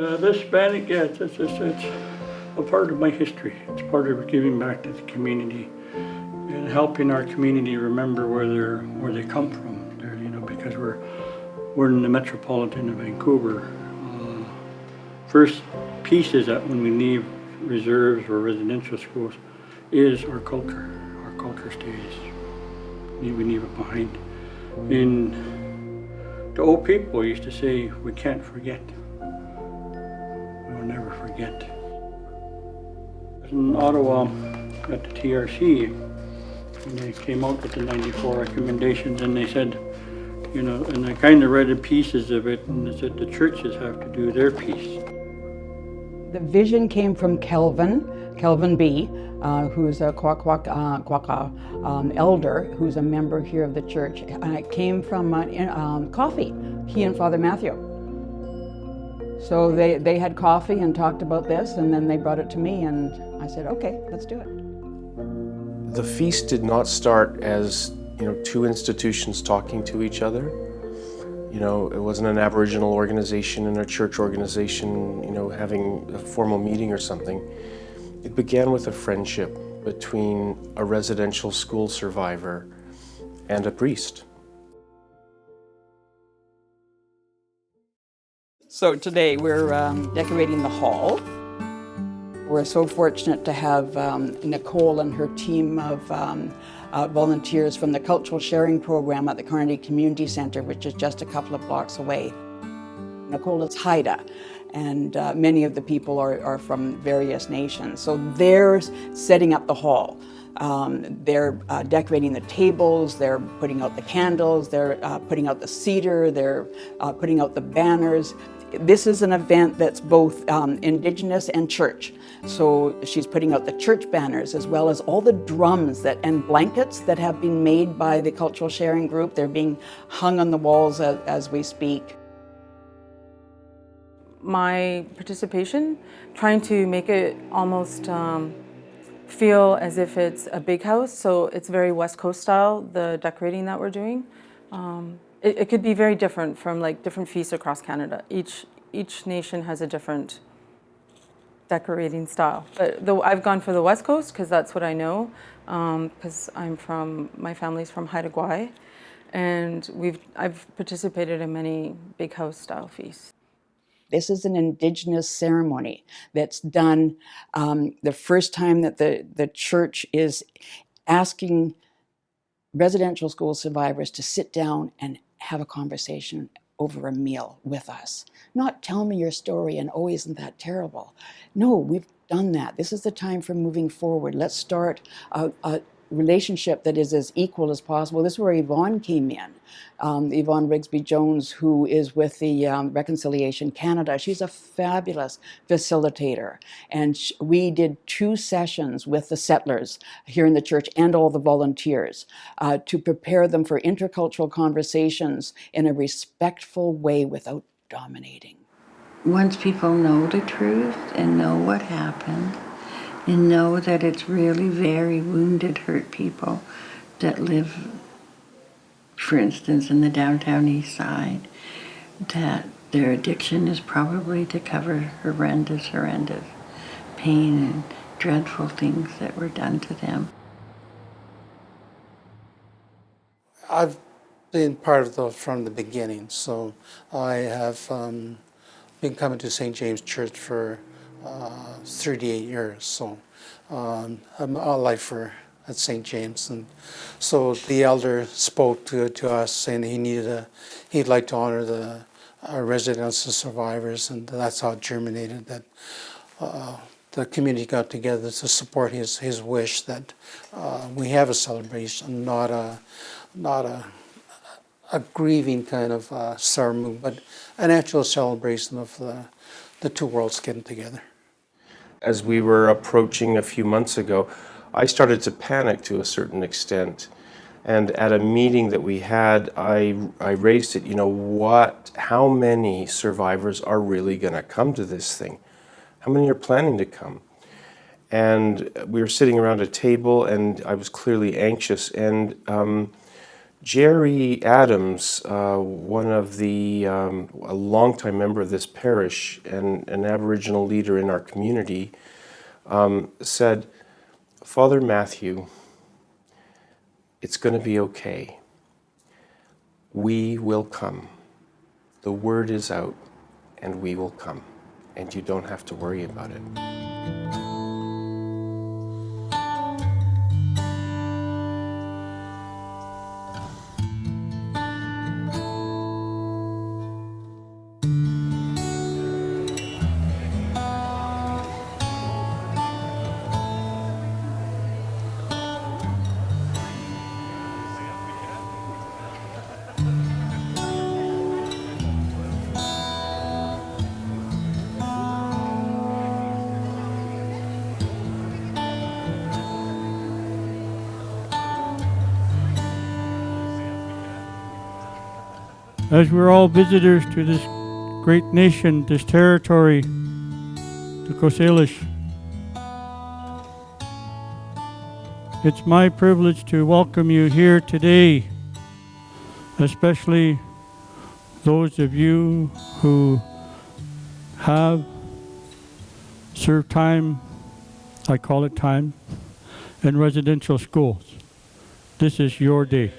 This Hispanic, yeah, it's a part of my history. It's part of giving back to the community and helping our community remember where they come from. Because we're in the metropolitan of Vancouver. First piece is that when we leave reserves or residential schools, is our culture. Our culture stays. We leave it behind. And the old people used to say, we can't forget. We'll never forget. In Ottawa, at the TRC, and they came out with the 94 recommendations, and they said, and I kind of read the pieces of it, and they said the churches have to do their piece. The vision came from Kelvin B., who's a Quaka elder, who's a member here of the church. It came from coffee, he and Father Matthew. So they had coffee and talked about this, and then they brought it to me, and I said, okay, let's do it. The feast did not start as two institutions talking to each other. It wasn't an Aboriginal organization and a church organization, having a formal meeting or something. It began with a friendship between a residential school survivor and a priest. So today we're decorating the hall. We're so fortunate to have Nicole and her team of volunteers from the Cultural Sharing Program at the Carnegie Community Center, which is just a couple of blocks away. Nicole is Haida, and many of the people are from various nations. So they're setting up the hall. They're decorating the tables, they're putting out the candles, they're putting out the cedar, they're putting out the banners. This is an event that's both Indigenous and church. So she's putting out the church banners as well as all the drums and blankets that have been made by the Cultural Sharing Group. They're being hung on the walls as we speak. My participation, trying to make it almost feel as if it's a big house, so it's very West Coast style, the decorating that we're doing. It could be very different from different feasts across Canada. Each nation has a different decorating style. But I've gone for the West Coast because that's what I know, because my family's from Haida Gwaii, and I've participated in many big house style feasts. This is an Indigenous ceremony that's done the first time that the church is asking residential school survivors to sit down and have a conversation over a meal with us. Not tell me your story and, oh, isn't that terrible? No, we've done that. This is the time for moving forward. Let's start a relationship that is as equal as possible. This is where Yvonne came in. Yvonne Rigsby-Jones, who is with the Reconciliation Canada. She's a fabulous facilitator. And we did 2 sessions with the settlers here in the church and all the volunteers to prepare them for intercultural conversations in a respectful way without dominating. Once people know the truth and know what happened, and know that it's really very wounded, hurt people that live, for instance, in the downtown Eastside, that their addiction is probably to cover horrendous pain and dreadful things that were done to them. I've been part of those from the beginning, so I have been coming to St. James Church for 38 years, so I'm a lifer at St. James, and so the elder spoke to us saying he'd like to honor our residents and survivors, and that's how it germinated. That the community got together to support his wish that we have a celebration, not a grieving kind of ceremony, but an actual celebration of the two worlds getting together. As we were approaching a few months ago, I started to panic to a certain extent. And at a meeting that we had, I raised it, how many survivors are really going to come to this thing? How many are planning to come? And we were sitting around a table, and I was clearly anxious. And Jerry Adams, one of the, a longtime member of this parish and an Aboriginal leader in our community, said, "Father Matthew, it's going to be okay. We will come. The word is out, and we will come, and you don't have to worry about it." As we're all visitors to this great nation, this territory, the Coast Salish, it's my privilege to welcome you here today, especially those of you who have served time, I call it time, in residential schools. This is your day.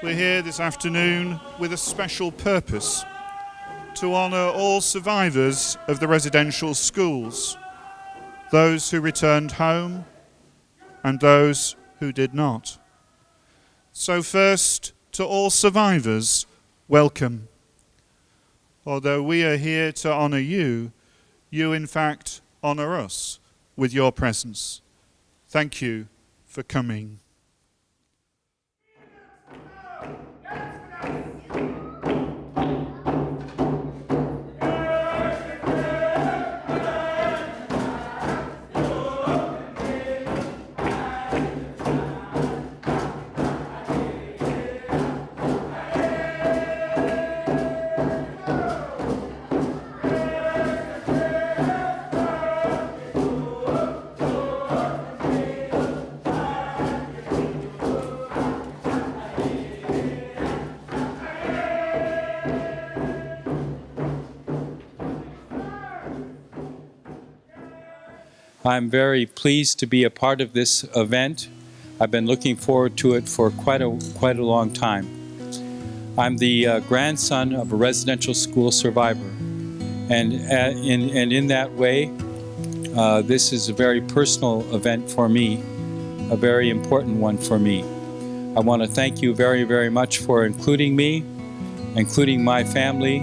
We're here this afternoon with a special purpose: to honour all survivors of the residential schools, those who returned home and those who did not. So first, to all survivors, welcome. Although we are here to honour you, you in fact honour us with your presence. Thank you for coming. I'm very pleased to be a part of this event. I've been looking forward to it for quite a long time. I'm the grandson of a residential school survivor, and in that way, this is a very personal event for me, a very important one for me. I want to thank you very, very much for including me, including my family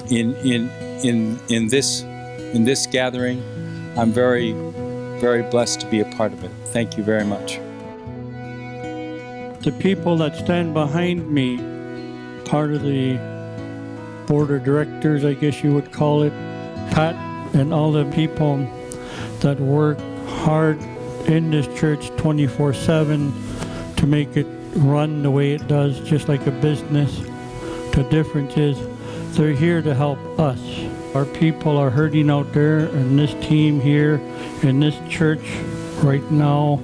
in this gathering. I'm very, very blessed to be a part of it. Thank you very much. The people that stand behind me, part of the board of directors, I guess you would call it, Pat, and all the people that work hard in this church 24/7 to make it run the way it does, just like a business. The difference is they're here to help us. Our people are hurting out there, and this team here in this church right now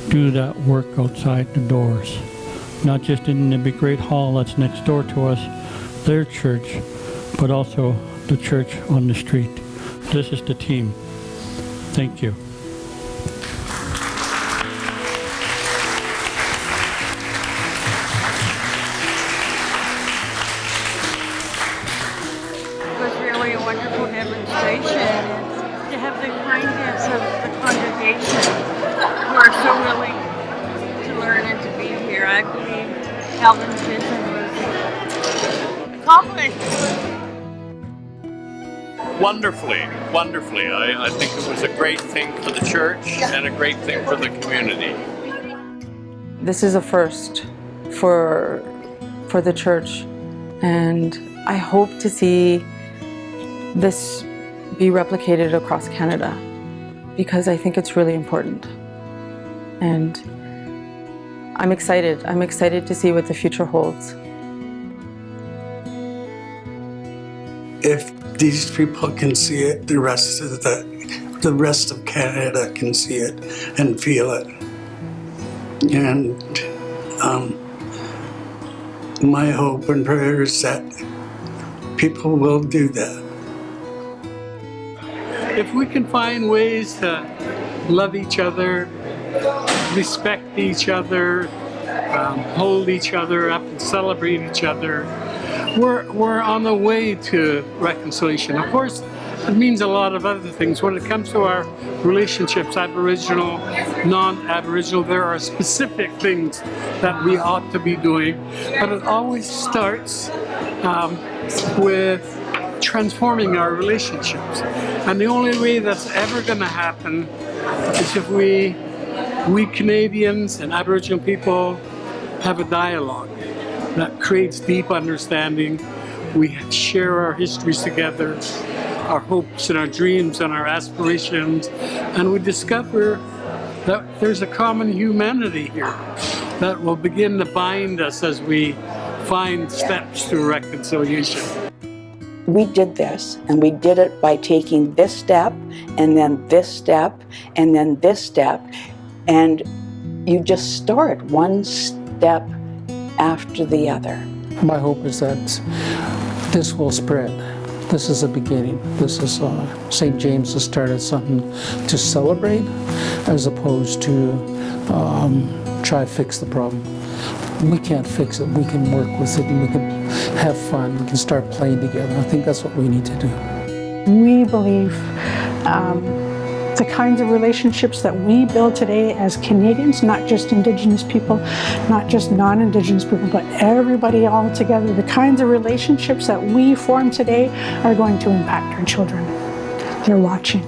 do that work outside the doors. Not just in the big great hall that's next door to us, their church, but also the church on the street. This is the team. Thank you. It was really a wonderful demonstration, and to have the kindness of the congregation who are so willing to learn and to be here. I believe Calvin's vision was accomplished. Wonderfully. I think it was a great thing for the church and a great thing for the community. This is a first for the church, and I hope to see this be replicated across Canada, because I think it's really important. And I'm excited. I'm excited to see what the future holds. If these people can see it, the rest of Canada can see it and feel it. And my hope and prayer is that people will do that. If we can find ways to love each other, respect each other, hold each other up and celebrate each other, we're on the way to reconciliation. Of course, it means a lot of other things. When it comes to our relationships, Aboriginal, non-Aboriginal, there are specific things that we ought to be doing, but it always starts with transforming our relationships. And the only way that's ever going to happen is if we Canadians and Aboriginal people have a dialogue that creates deep understanding. We share our histories together, our hopes and our dreams and our aspirations, and we discover that there's a common humanity here that will begin to bind us as we find steps to reconciliation. We did this, and we did it by taking this step, and then this step, and then this step, and you just start one step after the other. My hope is that this will spread. This is a beginning. This is St. James has started something to celebrate as opposed to try to fix the problem. We can't fix it. We can work with it and we can have fun. We can start playing together. I think that's what we need to do. We believe the kinds of relationships that we build today as Canadians, not just Indigenous people, not just non-Indigenous people, but everybody all together, the kinds of relationships that we form today are going to impact our children. They're watching.